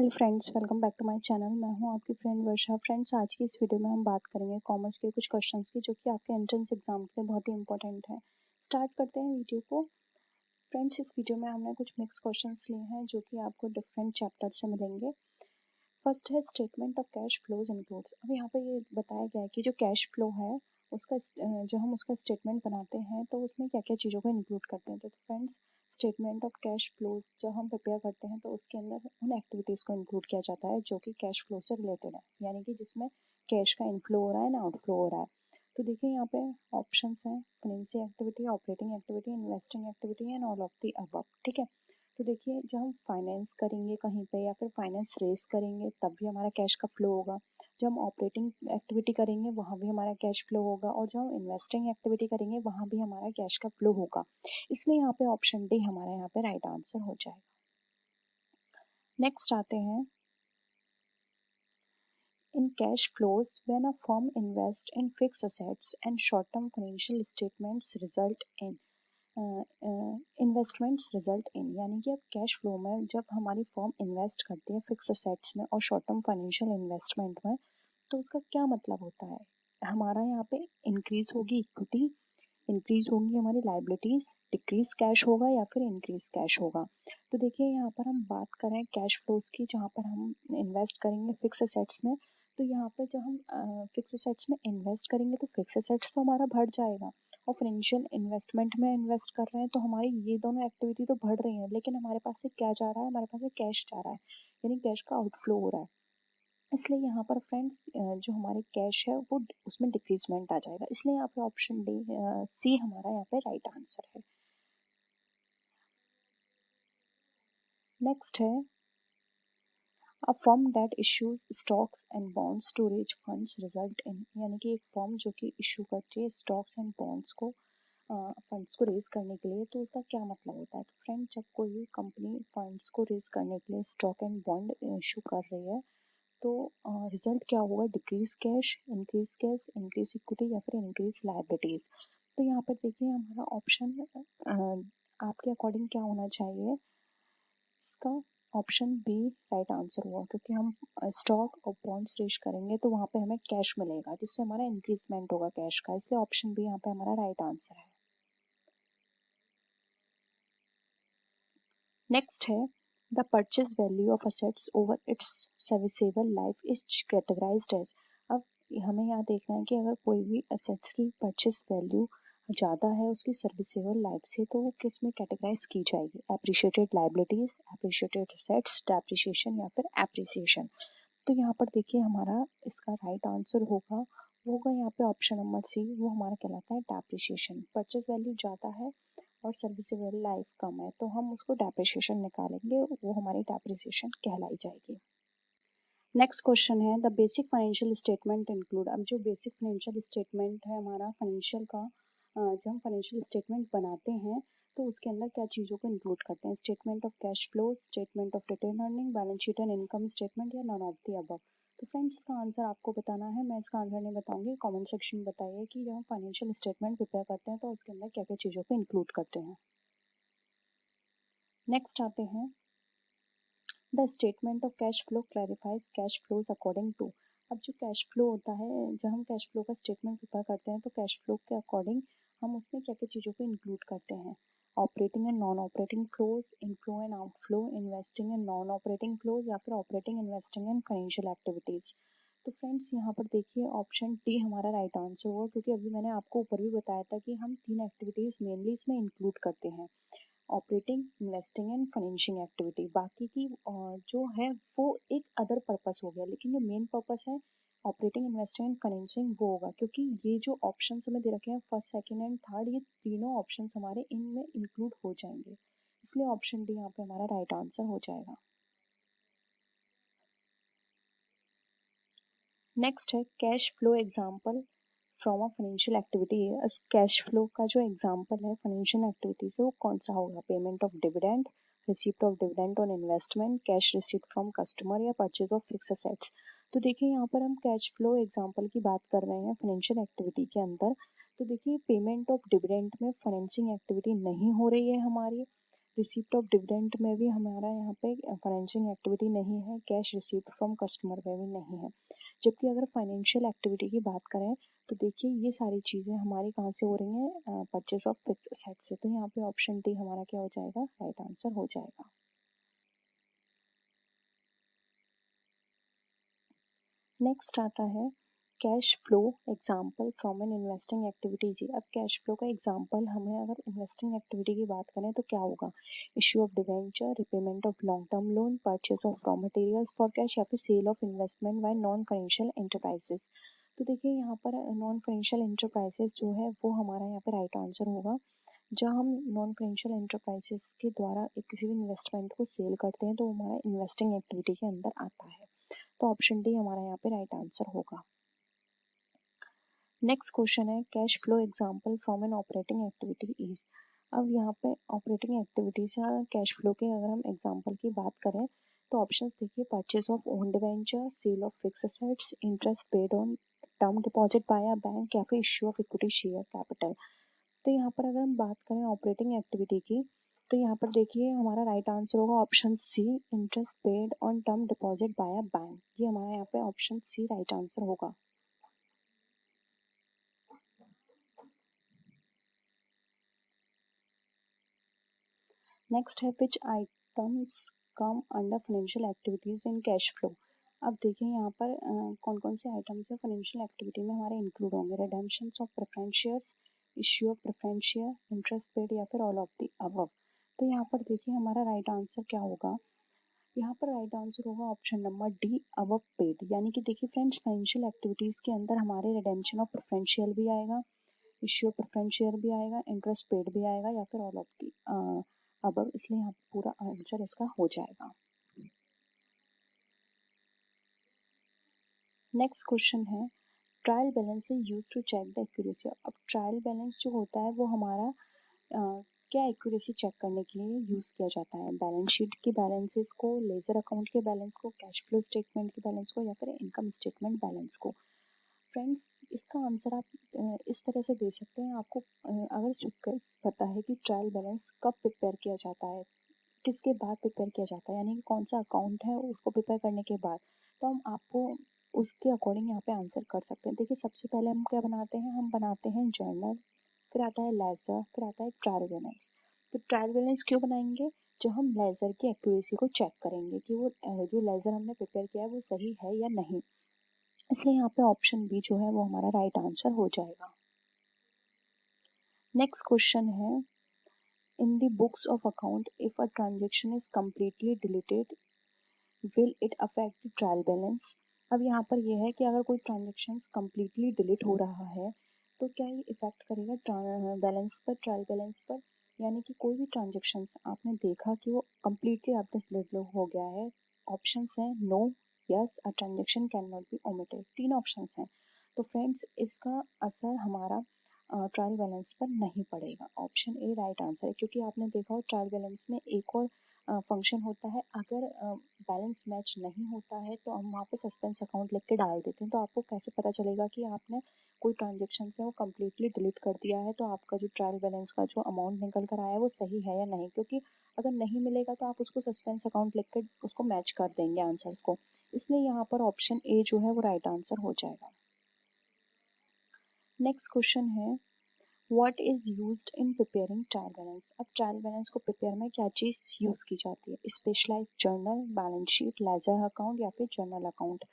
Hello friends, welcome back to my channel. मैं हूं आपकी फ्रेंड वर्षा। फ्रेंड्स, आज की इस वीडियो में हम बात करेंगे कॉमर्स के कुछ क्वेश्चंस की, जो कि आपके एंट्रेंस एग्जाम के लिए बहुत ही इंपॉर्टेंट है। स्टार्ट करते हैं वीडियो को। फ्रेंड्स, इस वीडियो में हमने कुछ मिक्स क्वेश्चंस लिए हैं जो कि आपको डिफरेंट चैप्टर से मिलेंगे। फर्स्ट है statement of cash flows includes. अब यहाँ पर ये बताया गया है कि जो कैश फ्लो है उसका जो हम उसका स्टेटमेंट बनाते हैं तो उसमें क्या क्या चीज़ों को इंक्लूड करते हैं। तो friends, statement of cash flows जब हम प्रिपेयर करते हैं तो उसके अंदर उन एक्टिविटीज़ को इंक्लूड किया जाता है जो कि कैश फ्लो से रिलेटेड है, यानी कि जिसमें कैश का इनफ्लो हो रहा है ना आउटफ्लो हो रहा है। तो देखिए यहाँ पे ऑप्शंस हैं: financing activity, operating activity, investing activity and all of the above. ठीक है। तो देखिए, जब हम फाइनेंस करेंगे कहीं पे या फिर फाइनेंस रेस करेंगे तब भी हमारा कैश का फ्लो होगा। जब हम ऑपरेटिंग एक्टिविटी करेंगे वहाँ भी हमारा कैश फ्लो होगा, और जब हम इन्वेस्टिंग एक्टिविटी करेंगे वहाँ भी हमारा कैश का फ्लो होगा। इसलिए यहाँ पे ऑप्शन डी हमारा यहाँ पे राइट आंसर हो जाएगा। नेक्स्ट आते हैं, in cash flows when a firm invests in fixed assets and short-term financial statements result in investments result in, यानी कि अब कैश फ्लो में जब हमारी फर्म इन्वेस्ट करती है फिक्स असेट्स में और शॉर्ट टर्म फाइनेंशियल इन्वेस्टमेंट में, तो उसका क्या मतलब होता है। हमारा यहाँ पे इंक्रीज होगी इक्विटी, इंक्रीज होंगी हमारी लाइबिलिटीज, डिक्रीज कैश होगा या फिर इंक्रीज कैश होगा। तो देखिए, यहाँ पर हम बात करें कैश फ्लोज की, जहाँ पर हम इन्वेस्ट करेंगे फिक्स असेट्स में। तो यहाँ पर जब हम फिक्स असेट्स में इन्वेस्ट करेंगे तो फिक्स असेट्स तो हमारा बढ़ जाएगा, और फाइनेंशियल इन्वेस्टमेंट में इन्वेस्ट कर रहे हैं तो हमारी ये दोनों एक्टिविटी तो बढ़ रही है, लेकिन हमारे पास से क्या जा रहा है, हमारे पास से कैश जा रहा है, यानी कैश का आउटफ्लो हो रहा है। इसलिए यहाँ पर फ्रेंड्स जो हमारे कैश है वो उसमें डिक्रीजमेंट आ जाएगा। इसलिए यहाँ पे ऑप्शन डी सी हमारा यहाँ पे राइट आंसर है। नेक्स्ट है, a firm that issues stocks and bonds to raise funds result in, यानी कि एक फर्म जो कि इशू करती है स्टॉक्स एंड बॉन्ड्स को फंड्स को रेज करने के लिए, तो उसका क्या मतलब होता है। तो फ्रेंड, जब कोई भी कंपनी फंड्स को रेज करने के लिए स्टॉक एंड बॉन्ड इशू कर रही है तो रिजल्ट क्या होगा, डिक्रीज कैश, इंक्रीज इक्विटी या फिर इंक्रीज लायबिलिटीज। तो यहाँ पर देखिए हमारा ऑप्शन आपके अकॉर्डिंग क्या होना चाहिए, इसका ऑप्शन बी राइट आंसर हुआ, क्योंकि हम स्टॉक और बॉन्ड्स रेज करेंगे तो वहाँ पे हमें कैश मिलेगा जिससे हमारा इंक्रीजमेंट होगा कैश का, इसलिए ऑप्शन बी यहाँ पे हमारा राइट आंसर है। नेक्स्ट है, the purchase value of assets over its serviceable life is categorised as. अब हमें यहाँ देखना है कि अगर कोई भी असेट्स की परचेज वैल्यू ज़्यादा है उसकी सर्विसेबल लाइफ से, तो वो किस में कैटेगराइज की जाएगी, appreciated liabilities, appreciated assets, depreciation या फिर एप्रिसिएशन। तो यहाँ पर देखिए हमारा इसका राइट आंसर होगा यहाँ पे ऑप्शन नंबर सी, वो हमारा कहलाता है डेप्रिसिएशन। परचेज वैल्यू ज़्यादा है और सर्विसेबल लाइफ कम है तो हम उसको डेप्रिसिएशन निकालेंगे, वो हमारी डेप्रिसिएशन कहलाई जाएगी। नेक्स्ट क्वेश्चन है, the basic financial statement include. अब जो बेसिक फाइनेंशियल स्टेटमेंट है हमारा फाइनेंशियल का, जब हम फाइनेंशियल स्टेटमेंट बनाते हैं तो उसके अंदर क्या चीज़ों को इंक्लूड करते हैं, statement of cash flow, statement of retained earning, balance sheet and income statement, या नॉन ऑफ द अबव। तो फ्रेंड्स, इसका आंसर आपको बताना है, मैं इसका आंसर नहीं बताऊंगी। कमेंट सेक्शन में बताइए कि जब हम फाइनेंशियल स्टेटमेंट प्रिपेयर करते हैं तो उसके अंदर क्या क्या चीज़ों को इंक्लूड करते हैं। नेक्स्ट आते हैं, the statement of cash flow clarifies cash flows according to. अब जो कैश फ्लो होता है, जब हम कैश फ्लो का स्टेटमेंट प्रिपेयर करते हैं तो कैश फ्लो के अकॉर्डिंग हम उसमें क्या क्या चीज़ों को इंक्लूड करते हैं, operating and non operating flows, inflow and outflow, investing and non operating flows, या फिर operating, investing and financial activities. तो फ्रेंड्स, यहाँ पर देखिए ऑप्शन डी हमारा राइट आंसर होगा, क्योंकि अभी मैंने आपको ऊपर भी बताया था कि हम 3 एक्टिविटीज़ मेनली इसमें इंक्लूड करते हैं, operating, investing and financing activity. बाकी की जो है वो एक अदर पर्पस हो गया, लेकिन जो मेन पर्पस है ऑपरेटिंग, इन्वेस्टिंग एंड फाइनेंशिंग वो होगा, क्योंकि ये जो ऑप्शन हमें दे रखे हैं फर्स्ट, सेकंड एंड थर्ड, ये तीनों ऑप्शन हमारे इनमें इंक्लूड हो जाएंगे, इसलिए ऑप्शन डी यहाँ पे हमारा राइट आंसर हो जाएगा। नेक्स्ट है, cash flow example from a financial activity. Cash flow का जो एग्जाम्पल है फाइनेंशियल एक्टिविटी से वो कौन सा होगा, payment of dividend, receipt of dividend on investment, cash receipt from customer, या परचेज ऑफ फिक्स असेट्स। तो देखिए यहाँ पर हम कैश फ्लो एग्जाम्पल की बात कर रहे हैं फाइनेंशियल एक्टिविटी के अंदर। तो देखिए पेमेंट ऑफ डिविडेंड में फाइनेंसिंग एक्टिविटी नहीं हो रही है हमारी, रिसिप्ट ऑफ डिविडेंड में भी हमारा यहाँ पे फाइनेंशियल एक्टिविटी नहीं है, कैश रिसीव्ड फ्रॉम कस्टमर में भी नहीं है। जबकि अगर फाइनेंशियल एक्टिविटी की बात करें तो देखिए ये सारी चीज़ें हमारी कहाँ से हो रही हैं, परचेस ऑफ फिक्स एसेट से। तो यहाँ पे ऑप्शन डी हमारा क्या हो जाएगा, राइट आंसर हो जाएगा। नेक्स्ट आता है cash flow example from an investing activity. जी, अब कैश फ्लो का एग्जाम्पल हमें अगर इन्वेस्टिंग एक्टिविटी की बात करें तो क्या होगा, issue of debenture, repayment of long term loan, purchase of raw materials for cash या फिर sale of investment by non financial enterprises. तो देखिए यहाँ पर नॉन फाइनेंशियल एंटरप्राइजेस जो है वो हमारा यहाँ पे राइट आंसर होगा। जब हम नॉन फाइनेंशियल एंटरप्राइजेस के द्वारा एक किसी भी इन्वेस्टमेंट को सेल करते हैं तो हमारा इन्वेस्टिंग एक्टिविटी के अंदर आता है। तो ऑप्शन डी हमारा यहाँ पे राइट आंसर होगा। नेक्स्ट क्वेश्चन है cash flow example from an operating activity is. अब यहाँ पे ऑपरेटिंग एक्टिविटी से कैश फ्लो के अगर हम एग्जांपल की बात करें तो ऑप्शंस देखिए, purchase of own debenture, sale of fixed assets, interest paid on term deposit by a bank या फिर issue of equity share capital. तो यहाँ पर अगर हम बात करें ऑपरेटिंग एक्टिविटी की तो यहाँ पर देखिए हमारा राइट आंसर होगा option C, interest paid on term deposit by a bank. ये हमारा यहाँ पे ऑप्शन सी राइट आंसर होगा। नेक्स्ट है which items come under financial activities in cash flow. अब देखिए यहाँ पर कौन कौन से आइटम्स है फाइनेंशियल एक्टिविटी में हमारे इंक्लूड होंगे, redemption of preference shares, issue of preference share, interest paid या फिर ऑल ऑफ द अबव। तो यहाँ पर देखिए हमारा राइट आंसर क्या होगा, यहाँ पर राइट आंसर होगा option number D, above paid. यानी कि देखिए फ्रेंड्स फाइनेंशियल एक्टिविटीज के अंदर हमारे रिडेम्पशन ऑफ प्रेफरेंस शेयर भी आएगा, इश्यू ऑफ प्रेफरेंस शेयर भी आएगा, इंटरेस्ट पेड भी आएगा या फिर ऑल ऑफ दी अबव। इसलिए यहाँ पूरा आंसर इसका हो जाएगा। नेक्स्ट क्वेश्चन है trial balance is use to check the accuracy. अब ट्रायल बैलेंस जो होता है वो हमारा क्या एक्यूरेसी चेक करने के लिए यूज़ किया जाता है, बैलेंस शीट के बैलेंसेस को, लेजर अकाउंट के बैलेंस को, कैश फ्लो स्टेटमेंट के बैलेंस को या फिर इनकम स्टेटमेंट बैलेंस को। फ्रेंड्स इसका आंसर आप इस तरह से दे सकते हैं, आपको अगर पता है कि ट्रायल बैलेंस कब प्रिपेयर किया जाता है, किसके बाद प्रिपेयर किया जाता है, यानी कि कौन सा अकाउंट है उसको प्रिपेयर करने के बाद, तो हम आपको उसके अकॉर्डिंग यहाँ पे आंसर कर सकते हैं। देखिए सबसे पहले हम क्या बनाते हैं, हम बनाते हैं जर्नल, फिर आता है लेजर, फिर आता है ट्रायल बैलेंस। तो ट्रायल बैलेंस क्यों बनाएंगे, जब हम लेजर की एक्यूरेसी को चेक करेंगे कि वो जो लेजर हमने प्रिपेयर किया है वो सही है या नहीं। इसलिए यहाँ पे ऑप्शन बी जो है वो हमारा राइट आंसर हो जाएगा। नेक्स्ट क्वेश्चन है in the books of account if a transaction is completely deleted will it affect the trial balance. अब यहाँ पर यह है कि अगर कोई ट्रांजेक्शन कम्प्लीटली डिलीट हो रहा है तो क्या ये इफेक्ट करेगा बैलेंस पर, ट्रायल बैलेंस पर। यानी कि कोई भी ट्रांजेक्शन आपने देखा कि वो कम्प्लीटली आपने डिलीट हो गया है, ऑप्शंस हैं no, yes, a transaction can not be omitted, तीन ऑप्शंस हैं। तो फ्रेंड्स इसका असर हमारा ट्रायल बैलेंस पर नहीं पड़ेगा। ऑप्शन ए राइट आंसर है, क्योंकि आपने देखा हो ट्रायल बैलेंस में एक और फंक्शन होता है, अगर बैलेंस मैच नहीं होता है तो हम वहाँ पे सस्पेंस अकाउंट लिख के डाल देते हैं। तो आपको कैसे पता चलेगा कि आपने कोई ट्रांजेक्शन है वो कम्प्लीटली डिलीट कर दिया है, तो आपका जो ट्रायल बैलेंस का जो अमाउंट निकल कर आया है वो सही है या नहीं, क्योंकि अगर नहीं मिलेगा तो आप उसको सस्पेंस अकाउंट लिख कर उसको मैच कर देंगे आंसर्स को। इसलिए यहाँ पर ऑप्शन ए जो है वो राइट आंसर हो जाएगा। नेक्स्ट क्वेश्चन है what is used in preparing trial balance. अब ट्रायल बैलेंस को प्रिपेयर में क्या चीज़ यूज़ की जाती है, specialised journal, balance sheet, ledger account या फिर जर्नल अकाउंट।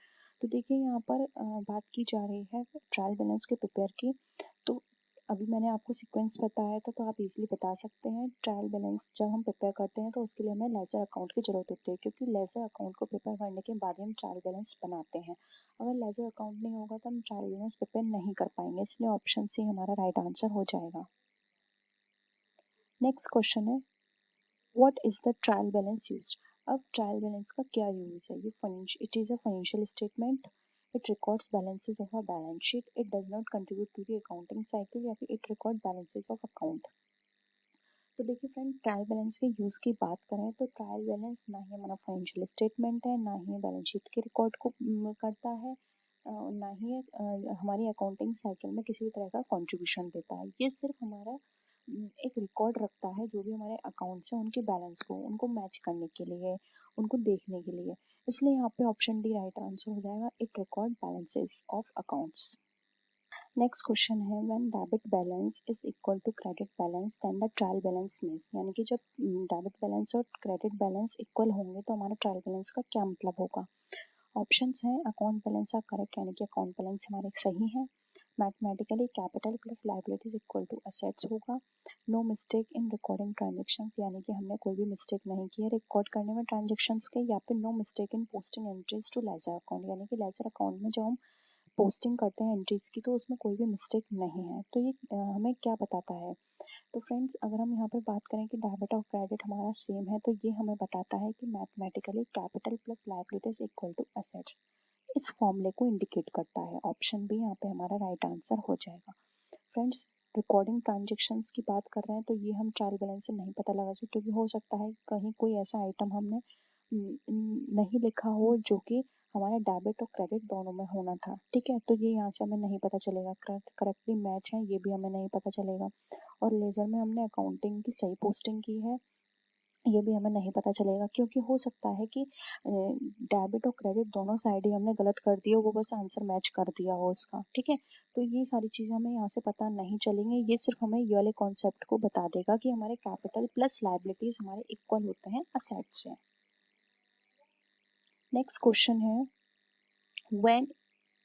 तो देखिए यहाँ पर बात की जा रही है ट्रायल बैलेंस के प्रिपेयर की। तो अभी मैंने आपको सीक्वेंस बताया था तो आप इजीली बता सकते हैं, ट्रायल बैलेंस जब हम प्रिपेयर करते हैं तो उसके लिए हमें लेजर अकाउंट की ज़रूरत होती है, क्योंकि लेजर अकाउंट को प्रिपेयर करने के बाद ही हम ट्रायल बैलेंस बनाते हैं। अगर लेजर अकाउंट नहीं होगा तो हम ट्रायल बैलेंस प्रिपेयर नहीं कर पाएंगे, इसलिए ऑप्शन सी हमारा राइट आंसर हो जाएगा। नेक्स्ट क्वेश्चन है what is the trial balance used. अब ट्रायल बैलेंस का क्या यूज है, ये it is a financial statement, it records balances of a balance sheet, it does not contribute to the accounting cycle या फिर it record balances of account. तो देखिए friend trial balance के use की बात करें तो ट्रायल बैलेंस ना ही हमारा फाइनेंशियल स्टेटमेंट है, ना ही बैलेंस शीट के रिकॉर्ड को करता है, ना ही हमारी अकाउंटिंग साइकिल में किसी भी तरह का कंट्रीब्यूशन देता है। ये सिर्फ हमारा एक रिकॉर्ड रखता है जो भी हमारे अकाउंट से उनके बैलेंस को उनको मैच करने के लिए, उनको देखने के लिए। इसलिए यहाँ पे ऑप्शन डी राइट आंसर हो जाएगा, it record balances of accounts. Next question है, when debit balance is equal to credit balance then the trial balance means, यानी कि जब डेबिट बैलेंस और क्रेडिट बैलेंस इक्वल होंगे तो हमारा ट्रायल बैलेंस का क्या मतलब होगा। ऑप्शंस हैं, अकाउंट बैलेंस आर करेक्ट यानी कि अकाउंट बैलेंस हमारे सही है, mathematically capital plus liabilities equal to assets होगा, no mistake in recording transactions यानी कि हमने कोई भी मिस्टेक नहीं की है रिकॉर्ड करने में ट्रांजेक्शन्स के, या फिर no mistake in posting entries to ledger account यानी कि लेजर अकाउंट में जब हम पोस्टिंग करते हैं एंट्रीज की तो उसमें कोई भी मिस्टेक नहीं है। तो ये हमें क्या बताता है। तो फ्रेंड्स अगर हम यहाँ पे बात करें कि डेबिट और क्रेडिट हमारा सेम है तो ये हमें बताता है कि mathematically capital plus liabilities equal to assets, इस फॉर्मूले को इंडिकेट करता है। ऑप्शन बी यहाँ पे हमारा राइट आंसर हो जाएगा। फ्रेंड्स रिकॉर्डिंग ट्रांजेक्शन्स की बात कर रहे हैं तो ये हम ट्रायल बैलेंस से नहीं पता लगा सकते, क्योंकि हो सकता है कहीं कोई ऐसा आइटम हमने नहीं लिखा हो जो कि हमारा डेबिट और क्रेडिट दोनों में होना था, ठीक है। तो ये यहाँ से हमें नहीं पता चलेगा, करेक्टली मैच है ये भी हमें नहीं पता चलेगा। और लेज़र में हमने अकाउंटिंग की सही पोस्टिंग की है ये भी हमें नहीं पता चलेगा, क्योंकि हो सकता है कि डेबिट और क्रेडिट दोनों साइड ही हमने गलत कर दिया, वो बस आंसर मैच कर दिया हो उसका, ठीक है। तो ये सारी चीज़ें हमें यहाँ से पता नहीं चलेंगी, ये सिर्फ हमें ये वाले कॉन्सेप्ट को बता देगा कि हमारे कैपिटल प्लस लायबिलिटीज हमारे इक्वल होते हैं असेट से। नेक्स्ट क्वेश्चन है, when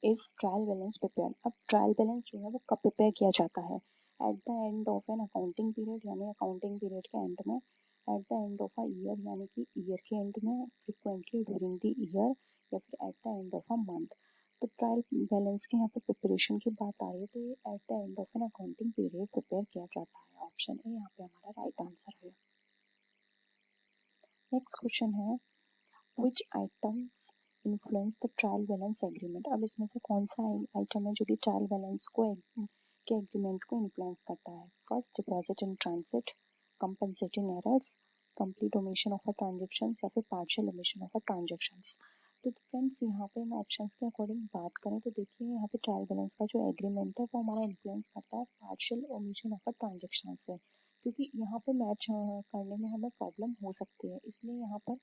is trial balance prepare. अब ट्रायल बैलेंस जो है वो कब प्रिपेयर किया जाता है, eight the end of an accounting period यानी अकाउंटिंग पीरियड के एंड में, eight the end of a year यानी कि ईयर के एंड में, फ्रिक्वेंटली ड्यूरिंग द ईयर, या फिर eight the end of a month. तो ट्रायल बैलेंस के यहाँ पे प्रिपरेशन की बात आ रही है तो ये at the end of an accounting period prepare किया जाता है। ऑप्शन ए यहाँ पे हमारा राइट आंसर है। नेक्स्ट क्वेश्चन है, which items influence the trial balance agreement. अब इसमें से कौन सा आइटम है जो कि ट्रायल बैलेंस को के एग्रीमेंट को इन्फ्लुएंस करता है। First, deposit in transit, compensating errors, complete omission of a transaction, या फिर partial omission of a transaction. तो फ्रेंड्स यहाँ पे इन ऑप्शंस के अकॉर्डिंग बात करें तो देखिए यहाँ पे ट्रायल बैलेंस का जो एग्रीमेंट है वो हमारा इन्फ्लुएंस करता है partial omission of a transaction से, क्योंकि यहाँ पे मैच करने में हमें प्रॉब्लम हो सकती है, इसलिए यहाँ पर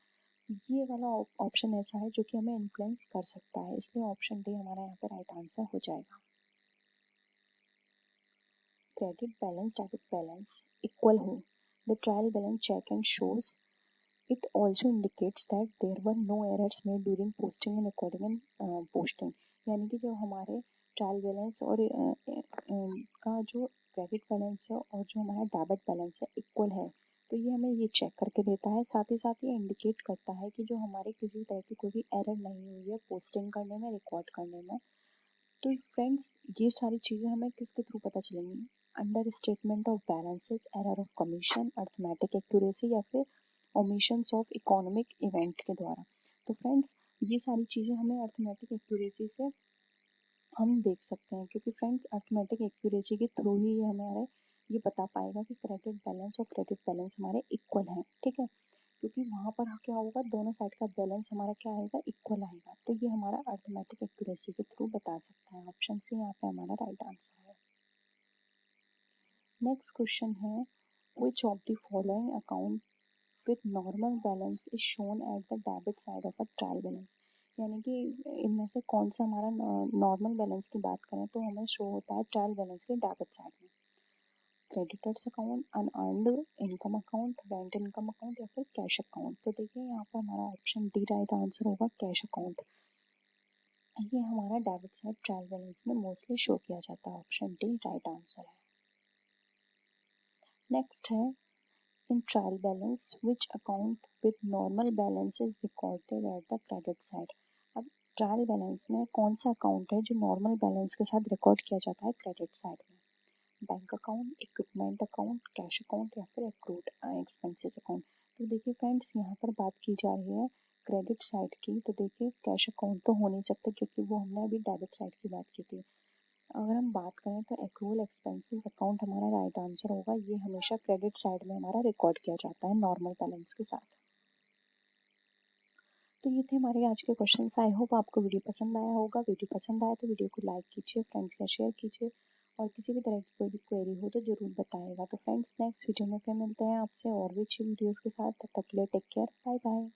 ये वाला ऑप्शन ऐसा है जो कि हमें इन्फ्लुएंस कर सकता है, इसलिए ऑप्शन डी हमारा यहाँ पे राइट आंसर हो जाएगा। Credit balance debit balance equal हो, the trial balance check and shows it also indicates that there were no errors made during posting and recording and posting, यानी कि जब हमारे ट्रायल बैलेंस और का जो क्रेडिट बैलेंस है और जो हमारा डेबिट बैलेंस है इक्वल है तो ये हमें ये चेक करके देता है, साथ ही साथ ये इंडिकेट करता है कि जो हमारे किसी तरह की कोई भी एरर नहीं हुई है पोस्टिंग करने में, रिकॉर्ड करने में। तो फ्रेंड्स ये सारी चीज़ें हमें किसके थ्रू पता चलेंगी, under statement of balances, error of commission, arithmetic accuracy, या फिर ओमिशंस ऑफ इकोनॉमिक इवेंट के द्वारा। तो फ्रेंड्स ये सारी चीज़ें हमें अर्थमेटिक एक्यूरेसी से हम देख सकते हैं, क्योंकि फ्रेंड्स अर्थमेटिक एक्यूरेसी के थ्रू ही ये हमारे ये बता पाएगा कि क्रेडिट बैलेंस और क्रेडिट बैलेंस हमारे इक्वल हैं, ठीक है। क्योंकि वहाँ पर क्या होगा, दोनों साइड का बैलेंस हमारा क्या आएगा, इक्वल आएगा, तो ये हमारा अर्थमेटिक एक्यूरेसी के थ्रू बता सकता है। ऑप्शन सी यहाँ पे हमारा राइट आंसर है। नेक्स्ट क्वेश्चन है, which of the following account with normal balance is shown at the debit side of a trial balance, यानी कि इनमें से कौन सा हमारा नॉर्मल बैलेंस की बात करें तो हमें शो होता है ट्रायल बैलेंस के डेबिट साइड में, creditors account, unearned income account, rent income account, या फिर कैश अकाउंट। तो देखिए यहाँ पर हमारा ऑप्शन डी राइट आंसर होगा, कैश अकाउंट। ये हमारा डेबिट साइड ट्रायल बैलेंस में मोस्टली शो किया जाता है, ऑप्शन डी राइट आंसर है। नेक्स्ट है, in trial balance which account with normal balance is recorded at the credit side. अब ट्रायल बैलेंस में कौन सा अकाउंट है जो नॉर्मल बैलेंस के साथ रिकॉर्ड किया जाता है क्रेडिट साइड में, bank account, equipment account, cash account, या फिर एक्रूड एक्सपेंसेस अकाउंट। तो देखिए फ्रेंड्स यहाँ पर बात की जा रही है क्रेडिट साइड की, तो देखिए कैश अकाउंट तो हो नहीं सकता क्योंकि वो हमने अभी डेबिट साइड की बात की थी। अगर हम बात करें तो एक्रूअल एक्सपेंसेस अकाउंट हमारा राइट आंसर होगा, ये हमेशा क्रेडिट साइड में हमारा रिकॉर्ड किया जाता है नॉर्मल बैलेंस के साथ। तो ये थे हमारे आज के क्वेश्चंस। आई होप आपको वीडियो पसंद आया होगा। वीडियो पसंद आया तो वीडियो को लाइक कीजिए, फ्रेंड्स का शेयर कीजिए और किसी भी तरह की कोई भी क्वेरी हो तो ज़रूर बताएगा। तो फ्रेंड्स नेक्स्ट वीडियो में फिर मिलते हैं आपसे और भी अच्छी वीडियोज़ के साथ। तब तक के लिए टेक केयर, बाय बाय।